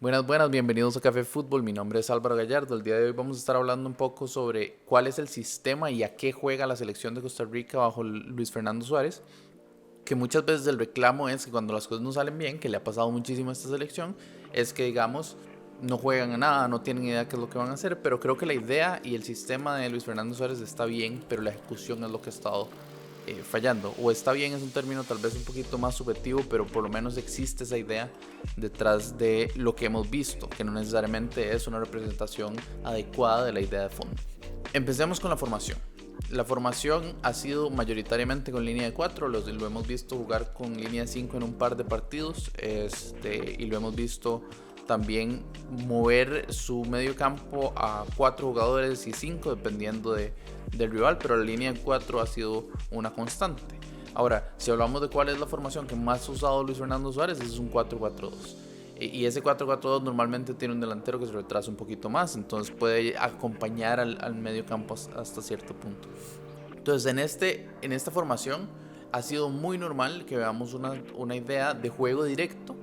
Buenas, bienvenidos a Café Fútbol. Mi nombre es Álvaro Gallardo. El día de hoy vamos a estar hablando un poco sobre cuál es el sistema y a qué juega la selección de Costa Rica bajo Luis Fernando Suárez. Que muchas veces el reclamo es que cuando las cosas no salen bien, que le ha pasado muchísimo a esta selección, es que digamos no juegan a nada, no tienen idea qué es lo que van a hacer, pero creo que la idea y el sistema de Luis Fernando Suárez está bien, pero la ejecución es lo que ha estado fallando. O está bien, es un término tal vez un poquito más subjetivo, pero por lo menos existe esa idea detrás de lo que hemos visto, que no necesariamente es una representación adecuada de la idea de fondo. Empecemos con la formación. La formación ha sido mayoritariamente con línea de 4, lo hemos visto jugar con línea de 5 en un par de partidos, y lo hemos visto también mover su medio campo a 4 jugadores y 5 dependiendo del rival, pero la línea de 4 ha sido una constante. Ahora, si hablamos de cuál es la formación que más ha usado Luis Fernando Suárez, es un 4-4-2. Y ese 4-4-2 normalmente tiene un delantero que se retrasa un poquito más, entonces puede acompañar al medio campo hasta cierto punto. Entonces en esta formación ha sido muy normal que veamos una idea de juego directo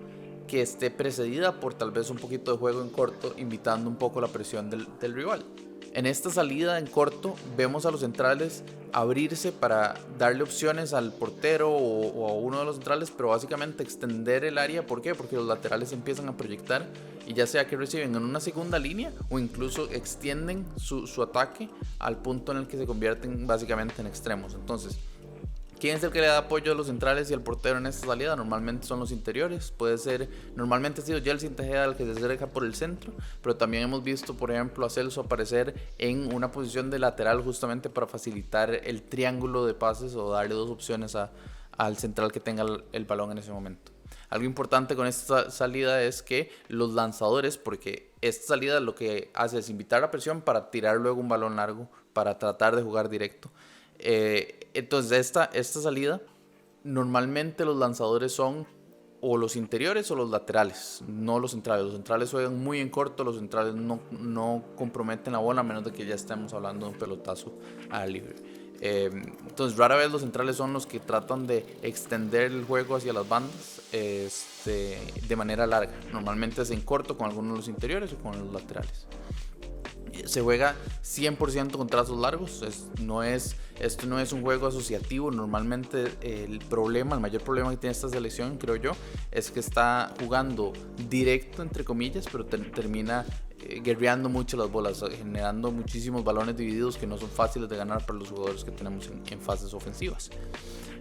que esté precedida por tal vez un poquito de juego en corto, invitando un poco la presión del rival. En esta salida en corto vemos a los centrales abrirse para darle opciones al portero o a uno de los centrales, pero básicamente extender el área. ¿Por qué? Porque los laterales empiezan a proyectar y ya sea que reciben en una segunda línea o incluso extienden su ataque al punto en el que se convierten básicamente en extremos. Entonces, ¿quién es el que le da apoyo a los centrales y al portero en esta salida? Normalmente son los interiores. Puede ser, normalmente ha sido Jelsin Tejeda el que se acerca por el centro, pero también hemos visto, por ejemplo, a Celso aparecer en una posición de lateral justamente para facilitar el triángulo de pases o darle dos opciones al central que tenga el balón en ese momento. Algo importante con esta salida es que los lanzadores, porque esta salida lo que hace es invitar la presión para tirar luego un balón largo, para tratar de jugar directo. Entonces esta salida normalmente los lanzadores son o los interiores o los laterales, no los centrales. Los centrales juegan muy en corto, los centrales no comprometen la bola a menos de que ya estemos hablando de un pelotazo al libre. Entonces rara vez los centrales son los que tratan de extender el juego hacia las bandas de manera larga. Normalmente es en corto con algunos de los interiores o con los laterales. Se juega 100% con trazos largos. Esto no es un juego asociativo. Normalmente el mayor problema que tiene esta selección, creo yo, es que está jugando directo, entre comillas, pero termina guerreando mucho las bolas, generando muchísimos balones divididos que no son fáciles de ganar para los jugadores que tenemos en fases ofensivas.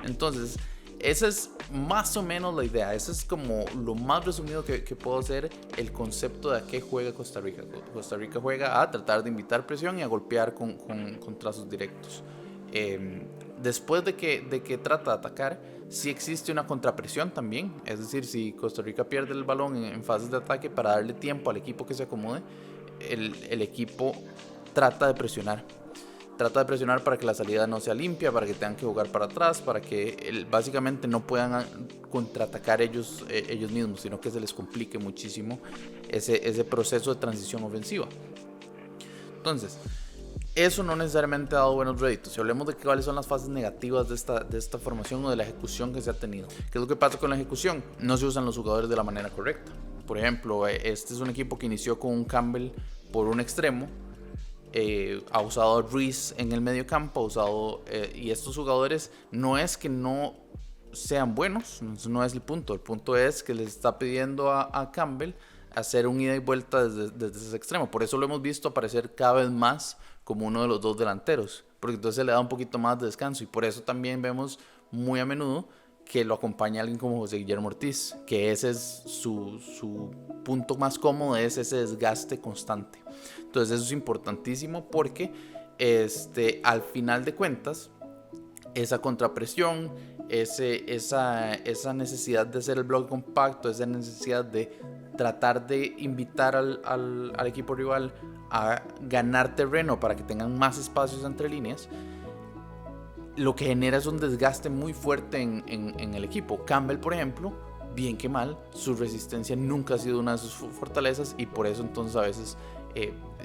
Entonces, esa es más o menos la idea. Ese es como lo más resumido que puedo hacer el concepto de a qué juega Costa Rica. Costa Rica juega a tratar de invitar presión y a golpear con trazos directos. Después de que trata de atacar, sí existe una contrapresión también. Es decir, si Costa Rica pierde el balón en fases de ataque, para darle tiempo al equipo que se acomode, el equipo trata de presionar. Trata de presionar para que la salida no sea limpia, para que tengan que jugar para atrás, para que básicamente no puedan contraatacar ellos mismos, sino que se les complique muchísimo ese proceso de transición ofensiva. Entonces, eso no necesariamente ha dado buenos réditos. Si hablemos de cuáles son las fases negativas de esta formación o de la ejecución que se ha tenido. ¿Qué es lo que pasa con la ejecución? No se usan los jugadores de la manera correcta. Por ejemplo, este es un equipo que inició con un Campbell por un extremo. Ha usado a Ruiz en el medio campo, y estos jugadores no es que no sean buenos, no es el punto es que les está pidiendo a Campbell hacer un ida y vuelta desde ese extremo. Por eso lo hemos visto aparecer cada vez más como uno de los dos delanteros, porque entonces le da un poquito más de descanso, y por eso también vemos muy a menudo que lo acompaña alguien como José Guillermo Ortiz, que ese es su punto más cómodo, es ese desgaste constante. Entonces eso es importantísimo porque al final de cuentas, esa contrapresión, esa necesidad de hacer el bloque compacto, esa necesidad de tratar de invitar al equipo rival a ganar terreno para que tengan más espacios entre líneas, lo que genera es un desgaste muy fuerte en el equipo. Campbell, por ejemplo, bien que mal, su resistencia nunca ha sido una de sus fortalezas, y por eso entonces a veces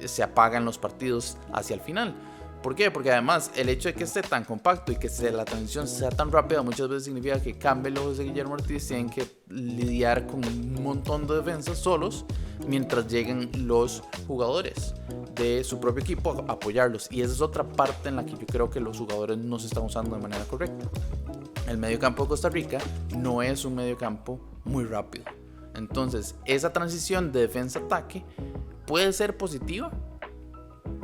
se apagan los partidos hacia el final. ¿Por qué? Porque además el hecho de que esté tan compacto y que la transición sea tan rápida muchas veces significa que Campbell o José Guillermo Ortiz tienen que lidiar con un montón de defensas solos mientras lleguen los jugadores de su propio equipo a apoyarlos. Y esa es otra parte en la que yo creo que los jugadores no se están usando de manera correcta. El mediocampo de Costa Rica no es un mediocampo muy rápido. Entonces, esa transición de defensa-ataque puede ser positiva,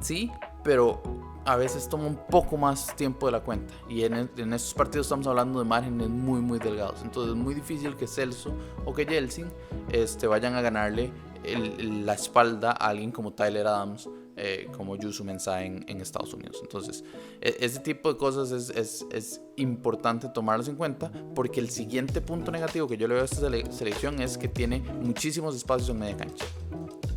sí, pero a veces toma un poco más tiempo de la cuenta. Y en estos partidos estamos hablando de márgenes muy, muy delgados. Entonces, es muy difícil que Celso o que Yeltsin vayan a ganarle la espalda a alguien como Tyler Adams, como Youssou Mensah en Estados Unidos. Entonces, ese tipo de cosas es importante tomarlas en cuenta, porque el siguiente punto negativo que yo le veo a esta selección es que tiene muchísimos espacios en media cancha.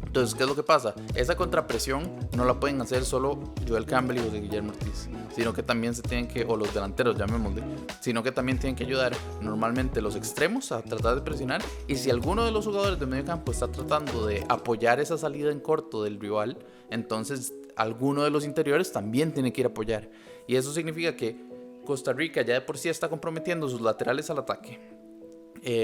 Entonces, ¿qué es lo que pasa? Esa contrapresión no la pueden hacer solo Joel Campbell y José Guillermo Ortiz, sino que también se tienen que, o los delanteros, llamémosle, sino que también tienen que ayudar normalmente los extremos a tratar de presionar. Y si alguno de los jugadores de medio campo está tratando de apoyar esa salida en corto del rival, entonces alguno de los interiores también tiene que ir a apoyar. Y eso significa que Costa Rica ya de por sí está comprometiendo sus laterales al ataque,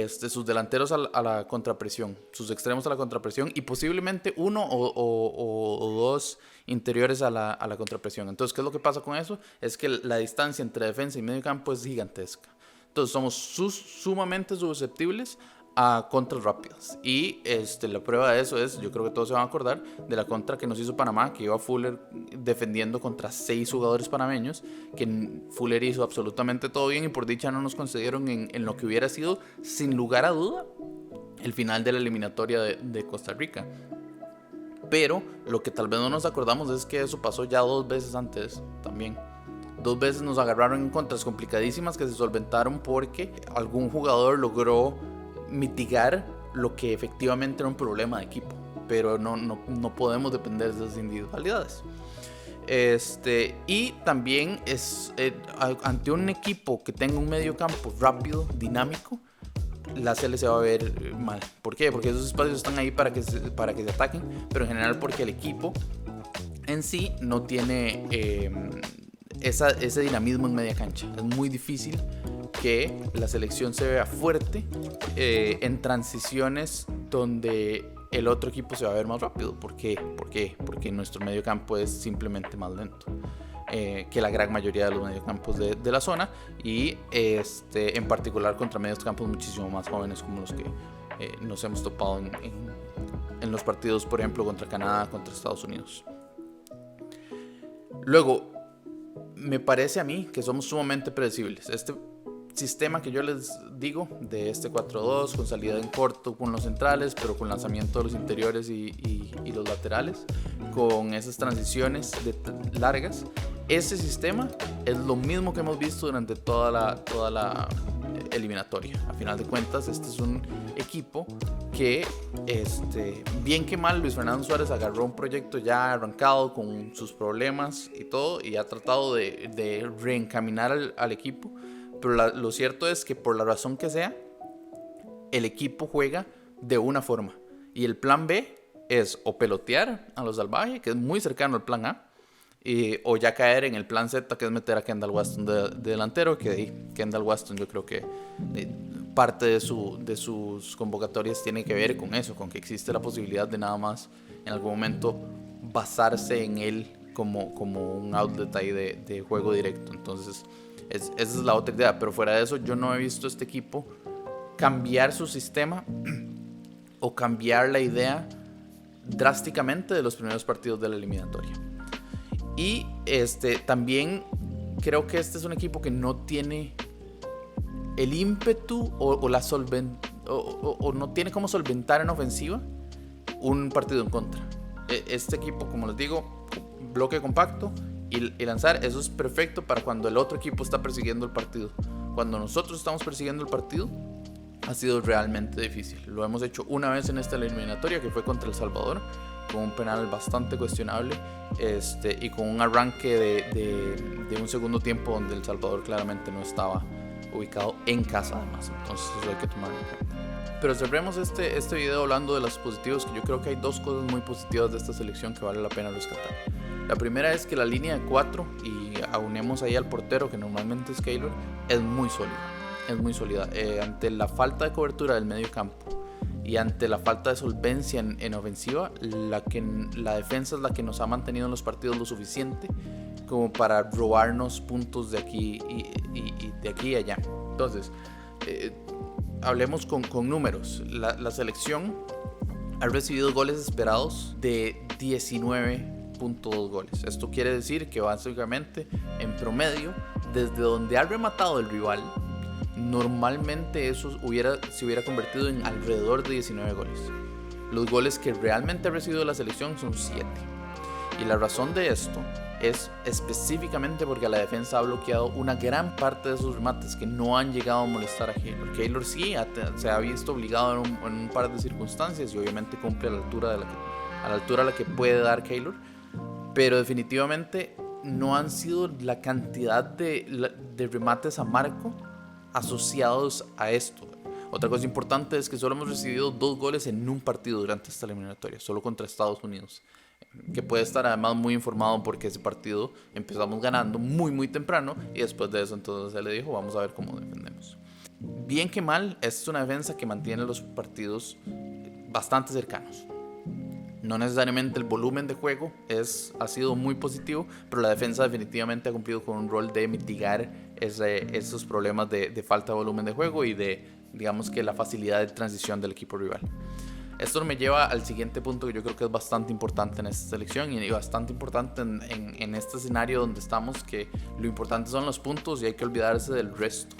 sus delanteros a la contrapresión, sus extremos a la contrapresión, y posiblemente uno o dos interiores a la contrapresión. Entonces, ¿qué es lo que pasa con eso? Es que la distancia entre defensa y medio campo es gigantesca. Entonces, somos sumamente susceptibles a contras rápidas. Y la prueba de eso es, yo creo que todos se van a acordar de la contra que nos hizo Panamá, que iba Fuller defendiendo contra 6 jugadores panameños, que Fuller hizo absolutamente todo bien, y por dicha no nos concedieron en lo que hubiera sido, sin lugar a duda, el final de la eliminatoria de Costa Rica. Pero lo que tal vez no nos acordamos es que eso pasó ya 2 veces antes también. 2 veces nos agarraron en contras complicadísimas que se solventaron porque algún jugador logró mitigar lo que efectivamente era un problema de equipo, pero no podemos depender de esas individualidades. Y también es ante un equipo que tenga un medio campo rápido, dinámico, la CL se va a ver mal. ¿Por qué? Porque esos espacios están ahí para que se ataquen, pero en general porque el equipo en sí no tiene ese dinamismo en media cancha. Es muy difícil que la selección se vea fuerte en transiciones donde el otro equipo se va a ver más rápido. ¿Por qué? Porque nuestro medio campo es simplemente más lento que la gran mayoría de los mediocampos de la zona, y en particular contra mediocampos muchísimo más jóvenes como los que nos hemos topado en los partidos, por ejemplo, contra Canadá, contra Estados Unidos. Luego, me parece a mí que somos sumamente predecibles. Este sistema que yo les digo, de 4-2, con salida en corto con los centrales, pero con lanzamiento de los interiores y los laterales, con esas transiciones largas, ese sistema es lo mismo que hemos visto durante toda la eliminatoria. A final de cuentas, este es un equipo que, bien que mal, Luis Fernando Suárez agarró un proyecto ya arrancado con sus problemas y todo, y ha tratado de reencaminar al equipo. Pero lo cierto es que, por la razón que sea, el equipo juega de una forma, y el plan B es o pelotear a los salvajes, que es muy cercano al plan A, o ya caer en el plan Z, que es meter a Kendall Waston de delantero, que Kendall Waston, yo creo que parte de sus convocatorias tiene que ver con eso, con que existe la posibilidad de nada más en algún momento basarse en él como un outlet ahí de juego directo. Entonces, esa es la otra idea. Pero fuera de eso, yo no he visto este equipo cambiar su sistema o cambiar la idea drásticamente de los primeros partidos de la eliminatoria. Y también creo que este es un equipo que no tiene el ímpetu o no tiene cómo solventar en ofensiva un partido en contra. Este equipo, como les digo, bloque compacto y lanzar, eso es perfecto para cuando el otro equipo está persiguiendo el partido. Cuando nosotros estamos persiguiendo el partido, ha sido realmente difícil. Lo hemos hecho una vez en esta eliminatoria, que fue contra El Salvador, con un penal bastante cuestionable, y con un arranque de un segundo tiempo donde El Salvador claramente no estaba ubicado en casa, además. Entonces eso hay que tomarlo en cuenta. Pero cerremos este video hablando de los positivos, que yo creo que hay 2 cosas muy positivas de esta selección que vale la pena rescatar. La primera es que la línea de 4, y aunemos ahí al portero, que normalmente es Keylor, es muy sólida. Ante la falta de cobertura del medio campo y ante la falta de solvencia en ofensiva, la defensa es la que nos ha mantenido en los partidos lo suficiente como para robarnos puntos de aquí y de aquí y allá. Entonces, hablemos con números. La selección ha recibido goles esperados de 19.2 goles. Esto quiere decir que básicamente, en promedio, desde donde ha rematado el rival, normalmente eso se hubiera convertido en alrededor de 19 goles. Los goles que realmente ha recibido la selección son 7. Y la razón de esto es específicamente porque la defensa ha bloqueado una gran parte de esos remates que no han llegado a molestar a Keylor. Keylor sí se ha visto obligado en un par de circunstancias y obviamente cumple a la altura a la que puede dar Keylor, pero definitivamente no han sido la cantidad de remates a marco asociados a esto. Otra cosa importante es que solo hemos recibido 2 goles en un partido durante esta eliminatoria, solo contra Estados Unidos, que puede estar además muy informado porque ese partido empezamos ganando muy temprano y después de eso entonces se le dijo vamos a ver cómo defendemos. Bien que mal, esta es una defensa que mantiene los partidos bastante cercanos. No necesariamente el volumen de juego ha sido muy positivo, pero la defensa definitivamente ha cumplido con un rol de mitigar esos problemas de falta de volumen de juego y de, digamos que, la facilidad de transición del equipo rival. Esto me lleva al siguiente punto que yo creo que es bastante importante en esta selección y bastante importante en este escenario donde estamos, que lo importante son los puntos y hay que olvidarse del resto.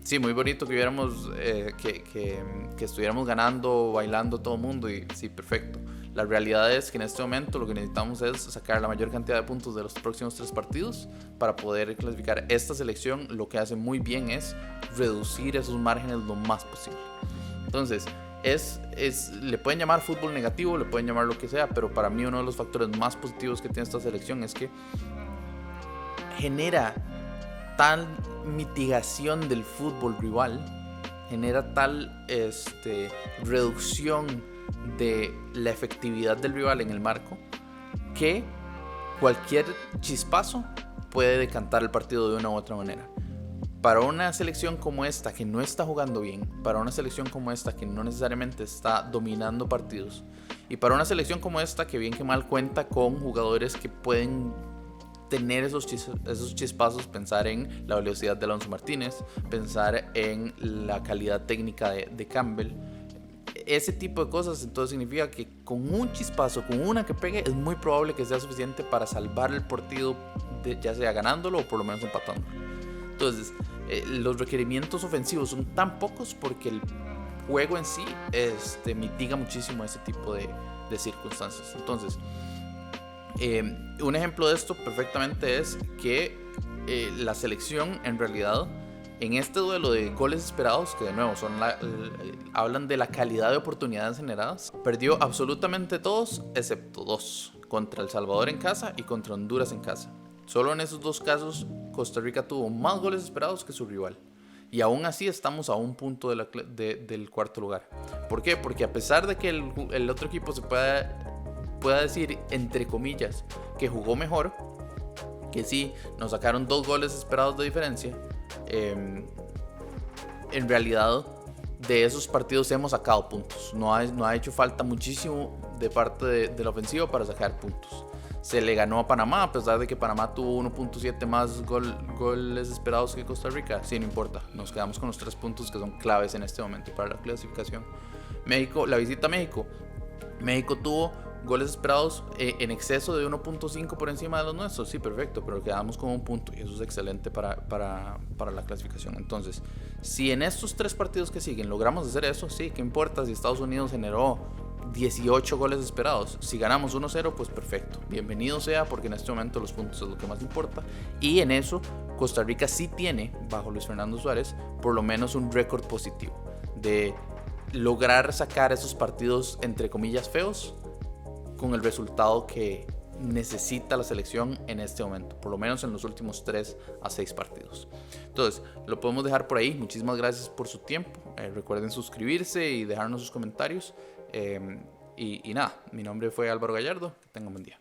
Sí, muy bonito que hubiéramos que estuviéramos ganando, bailando todo el mundo y sí, perfecto. La realidad es que en este momento lo que necesitamos es sacar la mayor cantidad de puntos de los próximos 3 partidos para poder clasificar. Esta selección lo que hace muy bien es reducir esos márgenes lo más posible. Entonces, le pueden llamar fútbol negativo, le pueden llamar lo que sea, pero para mí uno de los factores más positivos que tiene esta selección es que genera tal mitigación del fútbol rival, genera tal reducción de la efectividad del rival en el marco, que cualquier chispazo puede decantar el partido de una u otra manera. Para una selección como esta que no está jugando bien, para una selección como esta que no necesariamente está dominando partidos, y para una selección como esta que bien que mal cuenta con jugadores que pueden tener esos chispazos, pensar en la velocidad de Alonso Martínez, pensar en la calidad técnica de Campbell, ese tipo de cosas, entonces significa que con un chispazo, con una que pegue, es muy probable que sea suficiente para salvar el partido, ya sea ganándolo o por lo menos empatándolo. Entonces, los requerimientos ofensivos son tan pocos porque el juego en sí mitiga muchísimo ese tipo de circunstancias. Entonces, un ejemplo de esto perfectamente es que la selección en realidad en este duelo de goles esperados, que de nuevo hablan de la calidad de oportunidades generadas, perdió absolutamente todos excepto 2, contra El Salvador en casa y contra Honduras en casa. Solo en esos 2 casos Costa Rica tuvo más goles esperados que su rival. Y aún así estamos a un punto del cuarto lugar. ¿Por qué? Porque a pesar de que el otro equipo se pueda decir, entre comillas, que jugó mejor, que sí, nos sacaron 2 goles esperados de diferencia, en realidad de esos partidos hemos sacado puntos. No ha hecho falta muchísimo de parte de la ofensiva para sacar puntos. Se le ganó a Panamá, a pesar de que Panamá tuvo 1.7 más goles esperados que Costa Rica. Sí, no importa, nos quedamos con los 3 puntos que son claves en este momento para la clasificación. México, la visita a México tuvo goles esperados en exceso de 1.5 por encima de los nuestros. Sí, perfecto, pero quedamos con 1 punto y eso es excelente para la clasificación. Entonces, si en estos 3 partidos que siguen logramos hacer eso, sí, ¿qué importa si Estados Unidos generó 18 goles esperados? Si ganamos 1-0, pues perfecto, bienvenido sea, porque en este momento los puntos es lo que más importa. Y en eso Costa Rica sí tiene, bajo Luis Fernando Suárez, por lo menos un récord positivo de lograr sacar esos partidos entre comillas feos con el resultado que necesita la selección en este momento, por lo menos en los últimos 3 a 6 partidos. Entonces, lo podemos dejar por ahí. Muchísimas gracias por su tiempo. Recuerden suscribirse y dejarnos sus comentarios. Y nada, mi nombre fue Álvaro Gallardo. Que tengan buen día.